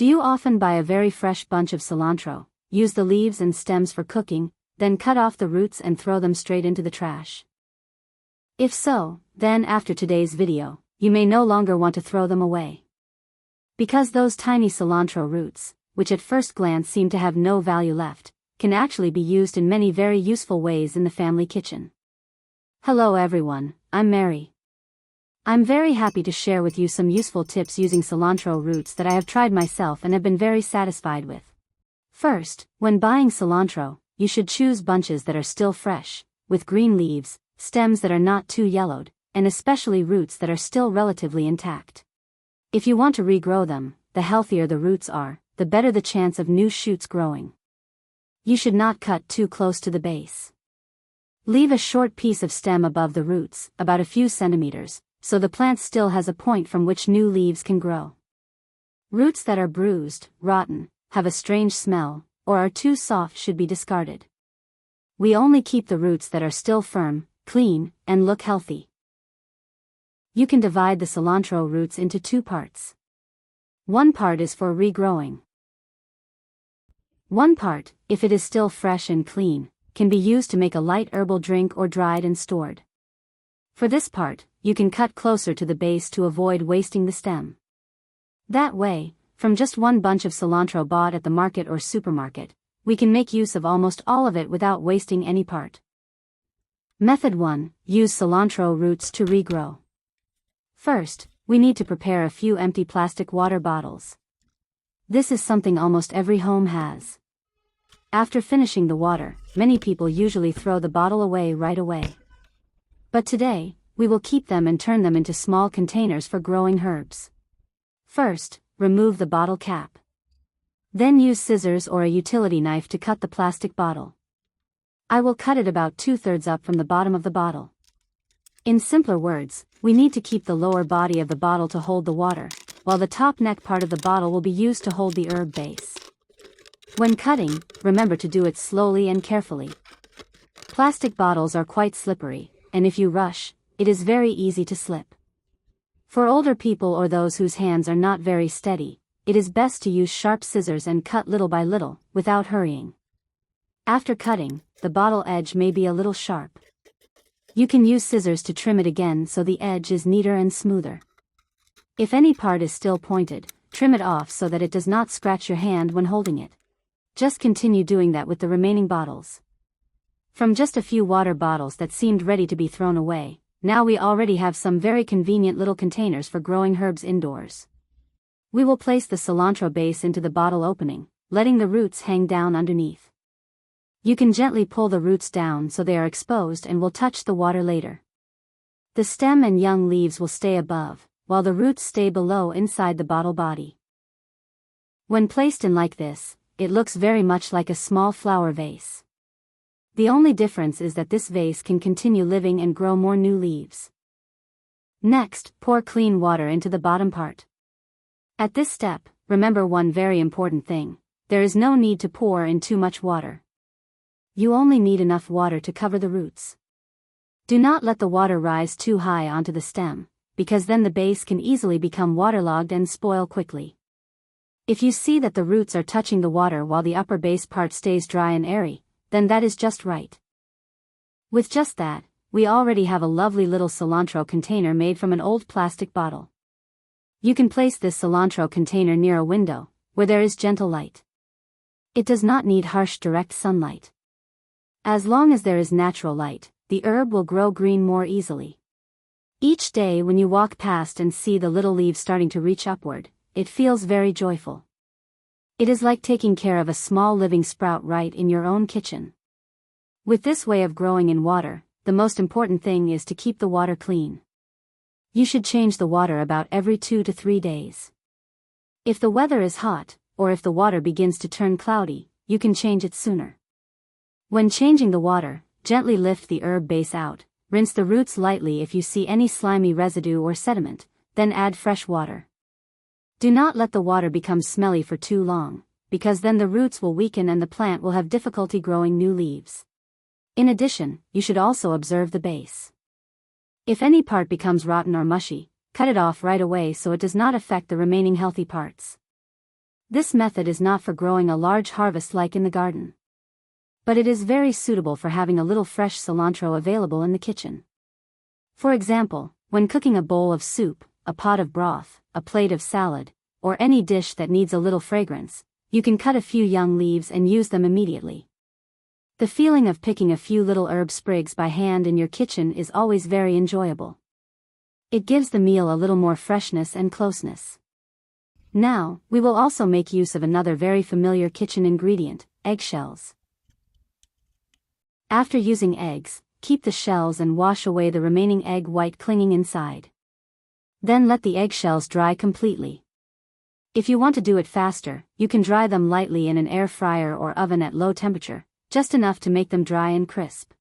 Do you often buy a very fresh bunch of cilantro, use the leaves and stems for cooking, then cut off the roots and throw them straight into the trash? If so, then after today's video, you may no longer want to throw them away. Because those tiny cilantro roots, which at first glance seem to have no value left, can actually be used in many very useful ways in the family kitchen. Hello everyone, I'm Mary. I'm very happy to share with you some useful tips using cilantro roots that I have tried myself and have been very satisfied with. First, when buying cilantro, you should choose bunches that are still fresh, with green leaves, stems that are not too yellowed, and especially roots that are still relatively intact. If you want to regrow them, the healthier the roots are, the better the chance of new shoots growing. You should not cut too close to the base. Leave a short piece of stem above the roots, about a few centimeters, so the plant still has a point from which new leaves can grow. Roots that are bruised, rotten, have a strange smell, or are too soft should be discarded. We only keep the roots that are still firm, clean, and look healthy. You can divide the cilantro roots into two parts. One part is for regrowing. One part, if it is still fresh and clean, can be used to make a light herbal drink or dried and stored. For this part, you can cut closer to the base to avoid wasting the stem. That way, from just one bunch of cilantro bought at the market or supermarket, we can make use of almost all of it without wasting any part. Method 1. Use cilantro roots to regrow. First, we need to prepare a few empty plastic water bottles. This is something almost every home has. After finishing the water, many people usually throw the bottle away right away. But today, we will keep them and turn them into small containers for growing herbs. First, remove the bottle cap. Then use scissors or a utility knife to cut the plastic bottle. I will cut it about 2/3 up from the bottom of the bottle. In simpler words, we need to keep the lower body of the bottle to hold the water, while the top neck part of the bottle will be used to hold the herb base. When cutting, remember to do it slowly and carefully. Plastic bottles are quite slippery, and if you rush, it is very easy to slip. For older people or those whose hands are not very steady, it is best to use sharp scissors and cut little by little, without hurrying. After cutting, the bottle edge may be a little sharp. You can use scissors to trim it again so the edge is neater and smoother. If any part is still pointed, trim it off so that it does not scratch your hand when holding it. Just continue doing that with the remaining bottles. From just a few water bottles that seemed ready to be thrown away, now we already have some very convenient little containers for growing herbs indoors. We will place the cilantro base into the bottle opening, letting the roots hang down underneath. You can gently pull the roots down so they are exposed and will touch the water later. The stem and young leaves will stay above, while the roots stay below inside the bottle body. When placed in like this, it looks very much like a small flower vase. The only difference is that this vase can continue living and grow more new leaves. Next, pour clean water into the bottom part. At this step, remember one very important thing: there is no need to pour in too much water. You only need enough water to cover the roots. Do not let the water rise too high onto the stem, because then the base can easily become waterlogged and spoil quickly. If you see that the roots are touching the water while the upper base part stays dry and airy, then that is just right. With just that, we already have a lovely little cilantro container made from an old plastic bottle. You can place this cilantro container near a window, where there is gentle light. It does not need harsh direct sunlight. As long as there is natural light, the herb will grow green more easily. Each day when you walk past and see the little leaves starting to reach upward, it feels very joyful. It is like taking care of a small living sprout right in your own kitchen. With this way of growing in water, the most important thing is to keep the water clean. You should change the water about every 2 to 3 days. If the weather is hot, or if the water begins to turn cloudy, you can change it sooner. When changing the water, gently lift the herb base out, rinse the roots lightly if you see any slimy residue or sediment, then add fresh water. Do not let the water become smelly for too long, because then the roots will weaken and the plant will have difficulty growing new leaves. In addition, you should also observe the base. If any part becomes rotten or mushy, cut it off right away so it does not affect the remaining healthy parts. This method is not for growing a large harvest like in the garden, but it is very suitable for having a little fresh cilantro available in the kitchen. For example, when cooking a bowl of soup, a pot of broth, a plate of salad, or any dish that needs a little fragrance, you can cut a few young leaves and use them immediately. The feeling of picking a few little herb sprigs by hand in your kitchen is always very enjoyable. It gives the meal a little more freshness and closeness. Now, we will also make use of another very familiar kitchen ingredient, eggshells. After using eggs, keep the shells and wash away the remaining egg white clinging inside. Then let the eggshells dry completely. If you want to do it faster, you can dry them lightly in an air fryer or oven at low temperature, just enough to make them dry and crisp.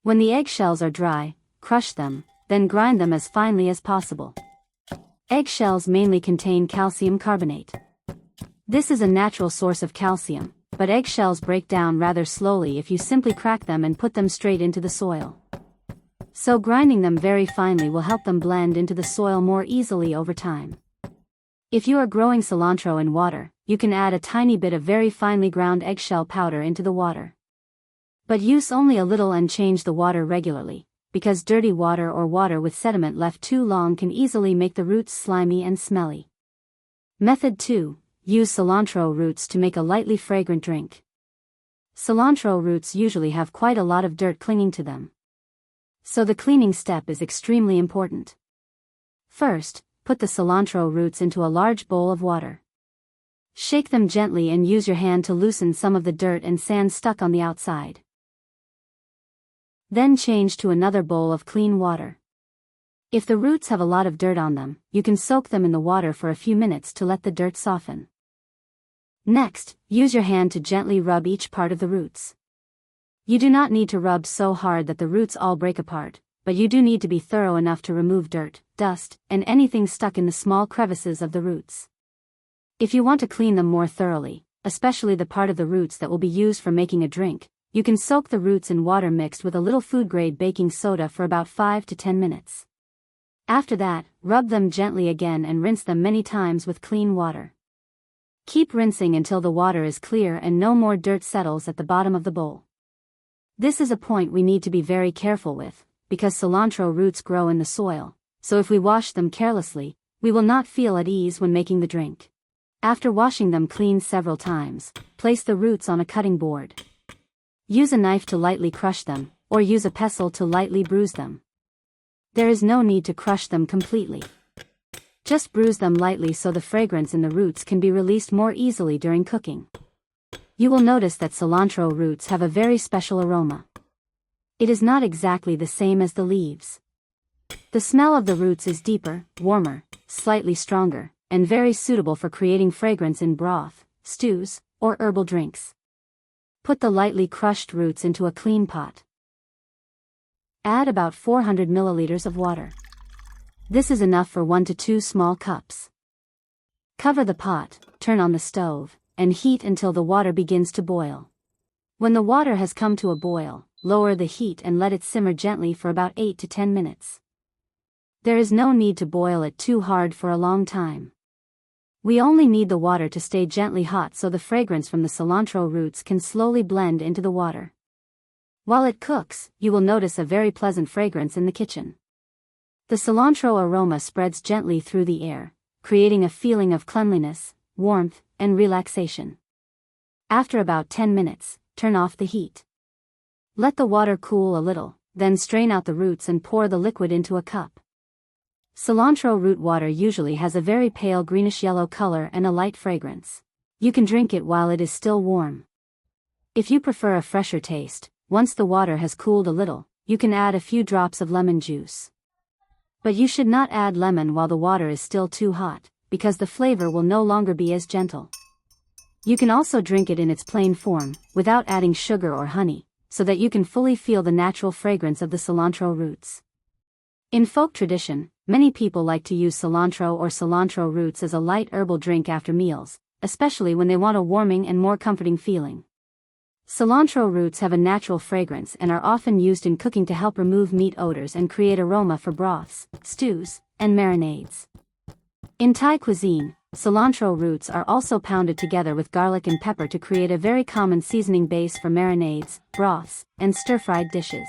When the eggshells are dry, crush them, then grind them as finely as possible. Eggshells mainly contain calcium carbonate. This is a natural source of calcium, but eggshells break down rather slowly if you simply crack them and put them straight into the soil. So grinding them very finely will help them blend into the soil more easily over time. If you are growing cilantro in water, you can add a tiny bit of very finely ground eggshell powder into the water. But use only a little and change the water regularly, because dirty water or water with sediment left too long can easily make the roots slimy and smelly. Method 2. Use cilantro roots to make a lightly fragrant drink. Cilantro roots usually have quite a lot of dirt clinging to them, so the cleaning step is extremely important. First, put the cilantro roots into a large bowl of water. Shake them gently and use your hand to loosen some of the dirt and sand stuck on the outside. Then change to another bowl of clean water. If the roots have a lot of dirt on them, you can soak them in the water for a few minutes to let the dirt soften. Next, use your hand to gently rub each part of the roots. You do not need to rub so hard that the roots all break apart, but you do need to be thorough enough to remove dirt, dust, and anything stuck in the small crevices of the roots. If you want to clean them more thoroughly, especially the part of the roots that will be used for making a drink, you can soak the roots in water mixed with a little food-grade baking soda for about 5 to 10 minutes. After that, rub them gently again and rinse them many times with clean water. Keep rinsing until the water is clear and no more dirt settles at the bottom of the bowl. This is a point we need to be very careful with, because cilantro roots grow in the soil, so if we wash them carelessly, we will not feel at ease when making the drink. After washing them clean several times, place the roots on a cutting board. Use a knife to lightly crush them, or use a pestle to lightly bruise them. There is no need to crush them completely. Just bruise them lightly so the fragrance in the roots can be released more easily during cooking. You will notice that cilantro roots have a very special aroma. It is not exactly the same as the leaves. The smell of the roots is deeper, warmer, slightly stronger, and very suitable for creating fragrance in broth, stews, or herbal drinks. Put the lightly crushed roots into a clean pot. Add about 400 milliliters of water. This is enough for 1 to 2 small cups. Cover the pot, turn on the stove, and heat until the water begins to boil. When the water has come to a boil, lower the heat and let it simmer gently for about 8 to 10 minutes. There is no need to boil it too hard for a long time. We only need the water to stay gently hot so the fragrance from the cilantro roots can slowly blend into the water. While it cooks, you will notice a very pleasant fragrance in the kitchen. The cilantro aroma spreads gently through the air, creating a feeling of cleanliness, warmth, and relaxation. After about 10 minutes, turn off the heat. Let the water cool a little, then strain out the roots and pour the liquid into a cup. Cilantro root water usually has a very pale greenish-yellow color and a light fragrance. You can drink it while it is still warm. If you prefer a fresher taste, once the water has cooled a little, you can add a few drops of lemon juice. But you should not add lemon while the water is still too hot, because the flavor will no longer be as gentle. You can also drink it in its plain form, without adding sugar or honey, so that you can fully feel the natural fragrance of the cilantro roots. In folk tradition, many people like to use cilantro or cilantro roots as a light herbal drink after meals, especially when they want a warming and more comforting feeling. Cilantro roots have a natural fragrance and are often used in cooking to help remove meat odors and create aroma for broths, stews, and marinades. In Thai cuisine, Cilantro roots are also pounded together with garlic and pepper to create a very common seasoning base for marinades, broths, and stir-fried dishes.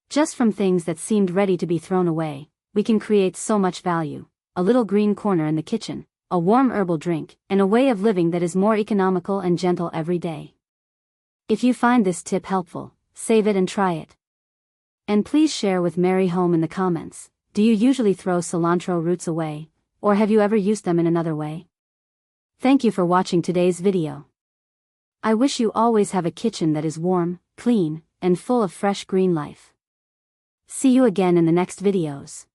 Just from things that seemed ready to be thrown away, we can create so much value: a little green corner in the kitchen, a warm herbal drink, and a way of living that is more economical and gentle every day. If you find this tip helpful, save it and try it. And please share with Mary Home in the comments. Do you usually throw cilantro roots away, or have you ever used them in another way? Thank you for watching today's video. I wish you always have a kitchen that is warm, clean, and full of fresh green life. See you again in the next videos.